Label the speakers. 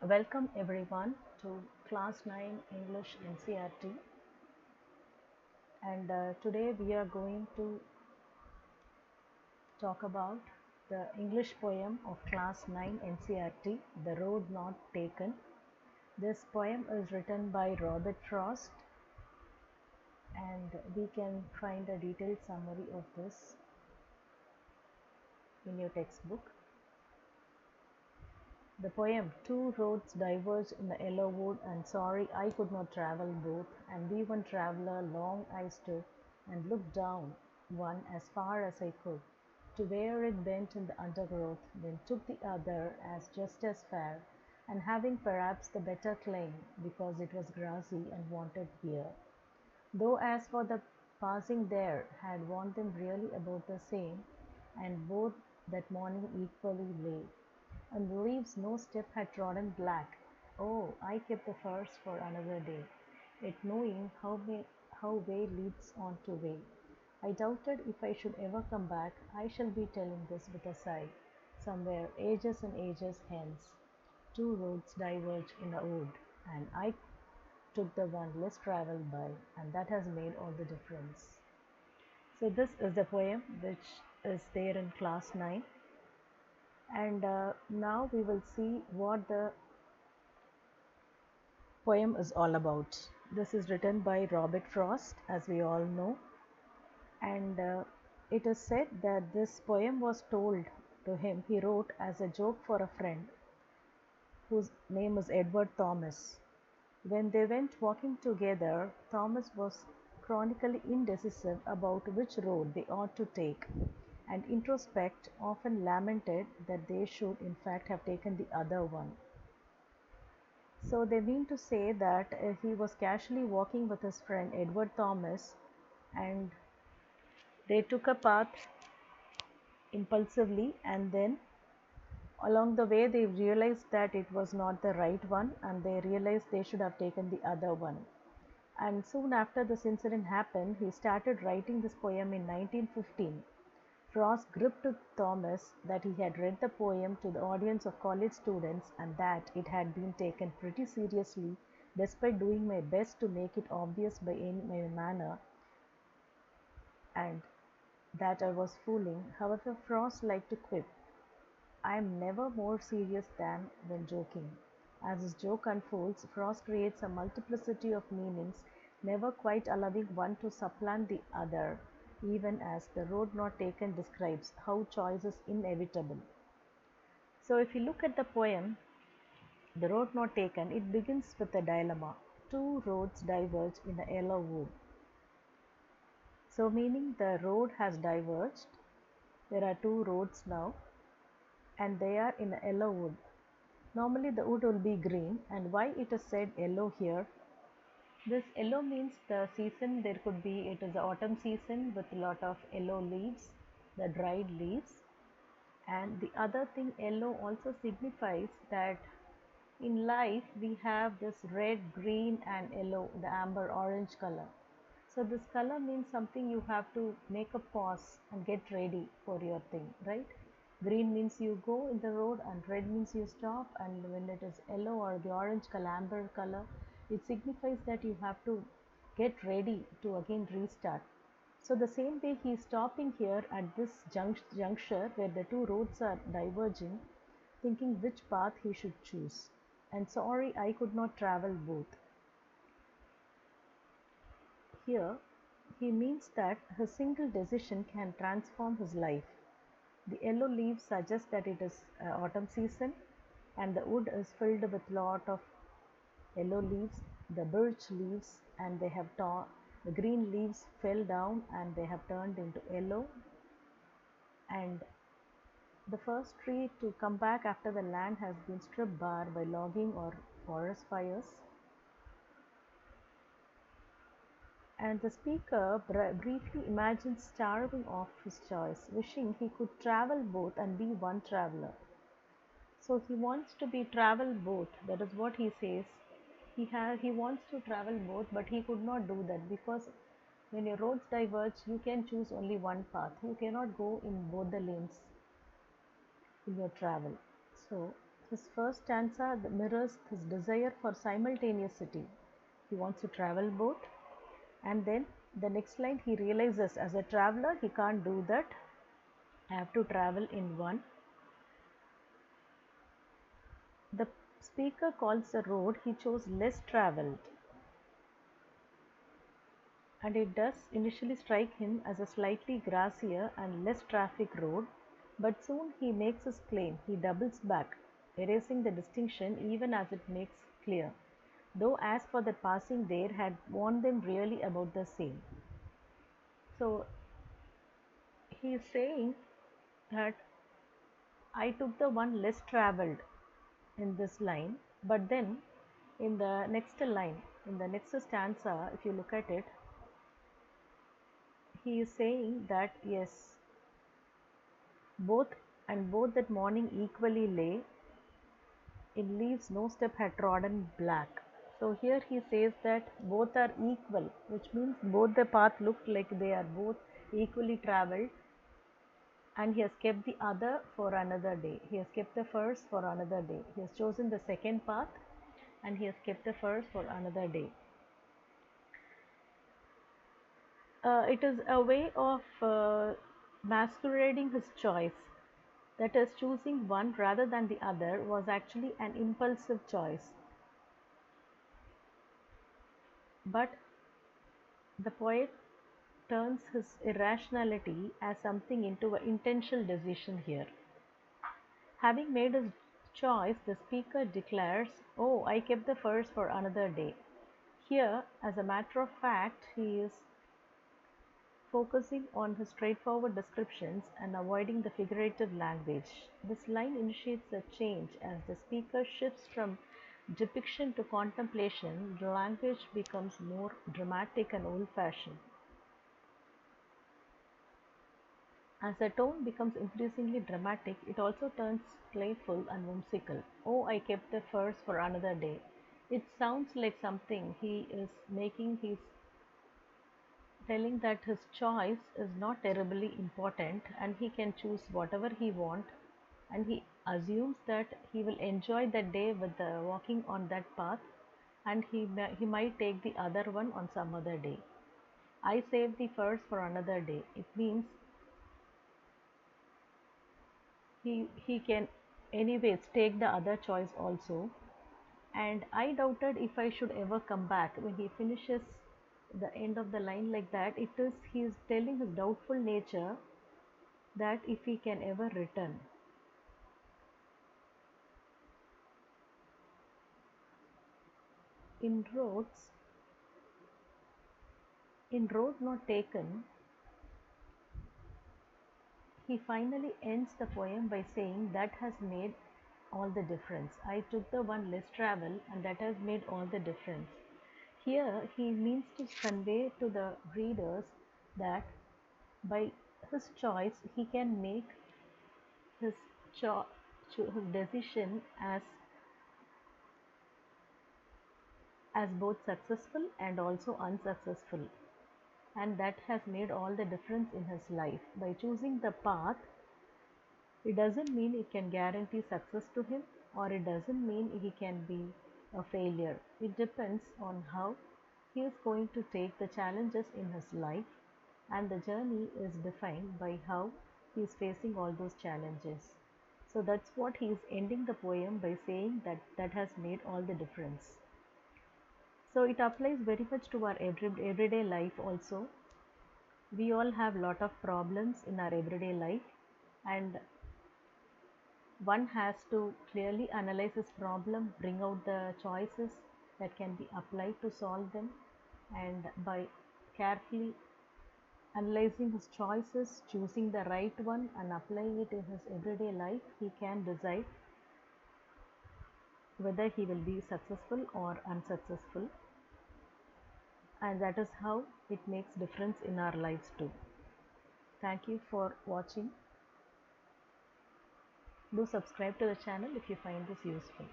Speaker 1: Welcome everyone to Class 9 English NCERT, and today we are going to talk about the English poem of Class 9 NCERT, The Road Not Taken. This poem is written by Robert Frost, and we can find a detailed summary of this in your textbook. The poem, two roads diverge in the yellow wood, and sorry I could not travel both, and we one traveller long I stood, and looked down one as far as I could, to where it bent in the undergrowth, then took the other as just as fair, and having perhaps the better claim, because it was grassy and wanted beer. Though as for the passing there had warned them really about the same, and both that morning equally lay, and the leaves no step had trodden black. Oh, I kept the first for another day, yet knowing how way leads on to way. I doubted if I should ever come back. I shall be telling this with a sigh, somewhere ages and ages hence. Two roads diverge in a wood, and I took the one less traveled by, and that has made all the difference. So, this is the poem which is there in class 9, and now we will see what the poem is all about. This is written by Robert Frost, as we all know, and it is said that this poem was told to him, he wrote as a joke for a friend whose name is Edward Thomas. When they went walking together, Thomas was chronically indecisive about which road they ought to take, and introspect often lamented that they should in fact have taken the other one. So they mean to say that he was casually walking with his friend Edward Thomas, and they took a path impulsively, and then along the way they realized that it was not the right one, and they realized they should have taken the other one. And soon after this incident happened, he started writing this poem in 1915. Frost gripped to Thomas that he had read the poem to the audience of college students, and that it had been taken pretty seriously, despite doing my best to make it obvious by any manner, and that I was fooling. However, Frost liked to quip, I am never more serious than when joking. As his joke unfolds, Frost creates a multiplicity of meanings, never quite allowing one to supplant the other, even as The Road Not Taken describes how choice is inevitable. So, if you look at the poem, The Road Not Taken, it begins with a dilemma. Two roads diverge in a yellow wood. So, meaning the road has diverged. There are two roads now, and they are in a yellow wood. Normally the wood will be green, and why it is said yellow here? This yellow means the season. There could be, it is the autumn season with a lot of yellow leaves, the dried leaves. And the other thing, yellow also signifies that in life we have this red, green and yellow, the amber orange color. So this color means something you have to make a pause and get ready for your thing, right? Green means you go in the road, and red means you stop, and when it is yellow or the orange color, amber color, it signifies that you have to get ready to again restart. So the same way he is stopping here at this juncture where the two roads are diverging, thinking which path he should choose. And sorry I could not travel both. Here, he means that his single decision can transform his life. The yellow leaves suggest that it is autumn season, and the wood is filled with lot of yellow leaves, the birch leaves, and they have the green leaves fell down and they have turned into yellow. And the first tree to come back after the land has been stripped bare by logging or forest fires. And the speaker briefly imagines starving of his choice, wishing he could travel both and be one traveler. So he wants to be travel both. That is what he says. He wants to travel both, but he could not do that because when your roads diverge, you can choose only one path. You cannot go in both the lanes in your travel. So His first stanza mirrors his desire for simultaneity. He wants to travel both, and then the next line he realizes as a traveler he can't do that. I have to travel in one. The speaker calls the road he chose less traveled, and it does initially strike him as a slightly grassier and less traffic road, but soon he makes his claim. He doubles back, erasing the distinction even as it makes clear, though as for the passing there had warned them really about the same. So he is saying that I took the one less traveled in this line, but then in the next line, in the next stanza, if you look at it, he is saying that yes, both that morning equally lay in leaves no step had trodden black. So here he says that both are equal, which means both the path looked like they are both equally traveled, and he has kept the other for another day. He has kept the first for another day. He has chosen the second path and he has kept the first for another day. It is a way of masquerading his choice. That is, choosing one rather than the other was actually an impulsive choice. But the poet turns his irrationality as something into an intentional decision here. Having made his choice, the speaker declares, "Oh, I kept the first for another day." Here, as a matter of fact, he is focusing on his straightforward descriptions and avoiding the figurative language. This line initiates a change as the speaker shifts from depiction to contemplation. The language becomes more dramatic and old-fashioned. As the tone becomes increasingly dramatic, it also turns playful and whimsical. "Oh, I kept the first for another day." It sounds like something he is making. He's telling that his choice is not terribly important and he can choose whatever he wants, and he assumes that he will enjoy that day with walking on that path, and he might take the other one on some other day. I save the first for another day. It means he can anyways take the other choice also. And I doubted if I should ever come back. When he finishes the end of the line like that, it is he is telling his doubtful nature that if he can ever return. In roads, in road not taken, he finally ends the poem by saying that has made all the difference. I took the one less travel and that has made all the difference. Here he means to convey to the readers that by his choice he can make his his decision as both successful and also unsuccessful, and that has made all the difference in his life. By choosing the path, it doesn't mean it can guarantee success to him, or it doesn't mean he can be a failure. It depends on how he is going to take the challenges in his life, and the journey is defined by how he is facing all those challenges. So that's what he is ending the poem by saying, that has made all the difference. So it applies very much to our everyday life also. We all have lot of problems in our everyday life, and one has to clearly analyze his problem, bring out the choices that can be applied to solve them, and by carefully analyzing his choices, choosing the right one and applying it in his everyday life, he can decide whether he will be successful or unsuccessful, and that is how it makes difference in our lives too. Thank you for watching. Do subscribe to the channel if you find this useful.